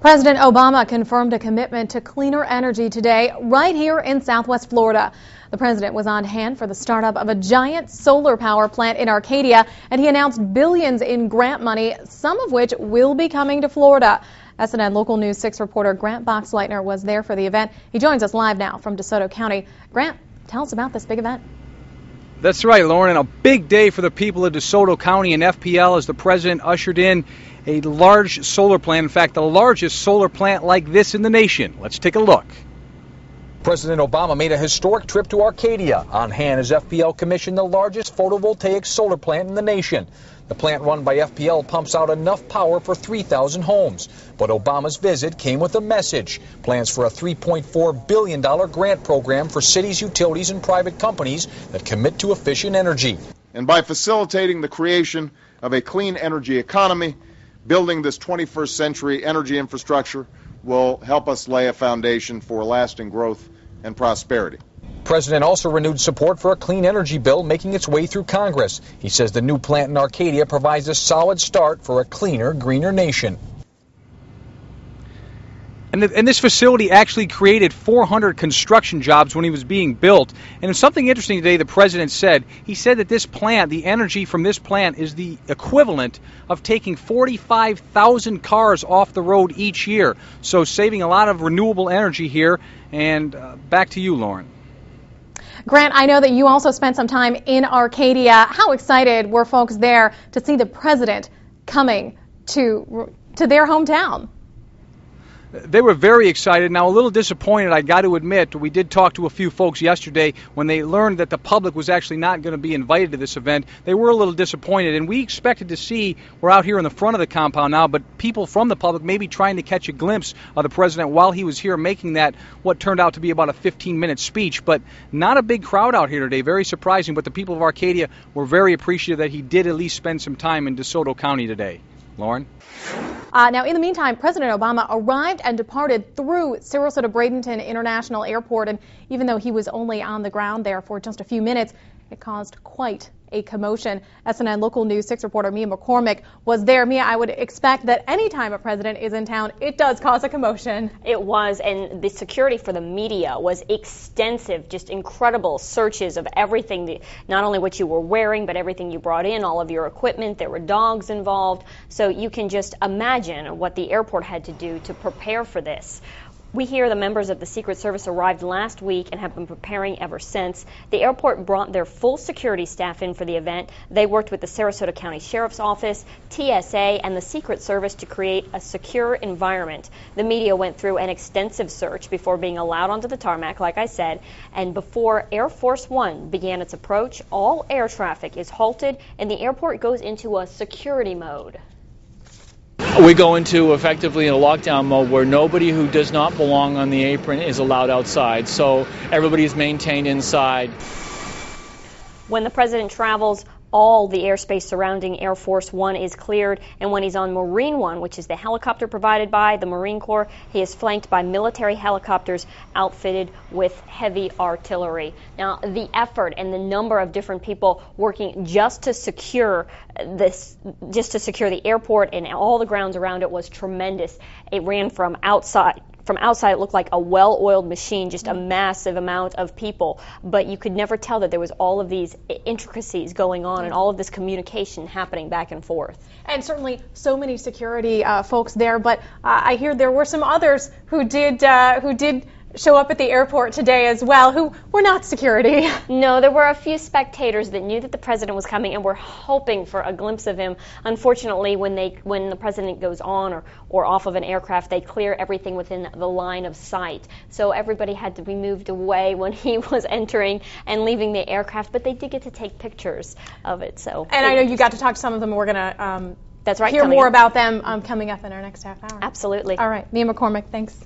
President Obama confirmed a commitment to cleaner energy today right here in Southwest Florida. The president was on hand for the startup of a giant solar power plant in Arcadia, and he announced billions in grant money, some of which will be coming to Florida. SNN Local News 6 reporter Grant Boxleitner was there for the event. He joins us live now from DeSoto County. Grant, tell us about this big event. That's right, Lauren, and a big day for the people of DeSoto County and FPL as the president ushered in a large solar plant, in fact, the largest solar plant like this in the nation. Let's take a look. President Obama made a historic trip to Arcadia. On hand as FPL commissioned the largest photovoltaic solar plant in the nation. The plant run by FPL pumps out enough power for 3,000 homes. But Obama's visit came with a message. Plans for a $3.4 billion grant program for cities, utilities, and private companies that commit to efficient energy. And by facilitating the creation of a clean energy economy, building this 21st century energy infrastructure will help us lay a foundation for lasting growth and prosperity. The president also renewed support for a clean energy bill making its way through Congress. He says the new plant in Arcadia provides a solid start for a cleaner, greener nation. And this facility actually created 400 construction jobs when he was being built. And something interesting today the president said. He said that this plant, the energy from this plant, is the equivalent of taking 45,000 cars off the road each year. So saving a lot of renewable energy here. And back to you, Lauren. Grant, I know that you also spent some time in Arcadia. How excited were folks there to see the president coming to their hometown? They were very excited. Now, a little disappointed, I got to admit. We did talk to a few folks yesterday when they learned that the public was actually not going to be invited to this event. They were a little disappointed, and we expected to see, we're out here in the front of the compound now, but people from the public maybe trying to catch a glimpse of the president while he was here making that, what turned out to be about a 15-minute speech. But not a big crowd out here today, very surprising. But the people of Arcadia were very appreciative that he did at least spend some time in DeSoto County today. Lauren? Now, in the meantime, President Obama arrived and departed through Sarasota-Bradenton International Airport, and even though he was only on the ground there for just a few minutes, it caused quite a commotion. SNN Local News 6 reporter Mia McCormick was there. Mia, I would expect that any time a president is in town, it does cause a commotion. It was, and the security for the media was extensive, just incredible searches of everything, not only what you were wearing, but everything you brought in, all of your equipment. There were dogs involved, so you can just imagine what the airport had to do to prepare for this. We hear the members of the Secret Service arrived last week and have been preparing ever since. The airport brought their full security staff in for the event. They worked with the Sarasota County Sheriff's Office, TSA, and the Secret Service to create a secure environment. The media went through an extensive search before being allowed onto the tarmac, like I said, and before Air Force One began its approach, all air traffic is halted and the airport goes into a security mode. We go into effectively a lockdown mode where nobody who does not belong on the apron is allowed outside. So everybody is maintained inside. When the president travels, all the airspace surrounding Air Force One is cleared, and when he's on Marine One, which is the helicopter provided by the Marine Corps, he is flanked by military helicopters outfitted with heavy artillery. Now, the effort and the number of different people working just to secure the airport and all the grounds around it was tremendous. It ran from outside. From outside, it looked like a well-oiled machine, just a massive amount of people. But you could never tell that there was all of these intricacies going on and all of this communication happening back and forth. And certainly so many security folks there. But I hear there were some others who did show up at the airport today as well, who were not security. No, there were a few spectators that knew that the president was coming and were hoping for a glimpse of him. Unfortunately, when the president goes on or off of an aircraft, they clear everything within the line of sight. So everybody had to be moved away when he was entering and leaving the aircraft, but they did get to take pictures of it. So. And I know you got to talk to some of them. We're going to that's right, hear more about them coming up in our next half hour. Absolutely. All right, Mia McCormick, thanks.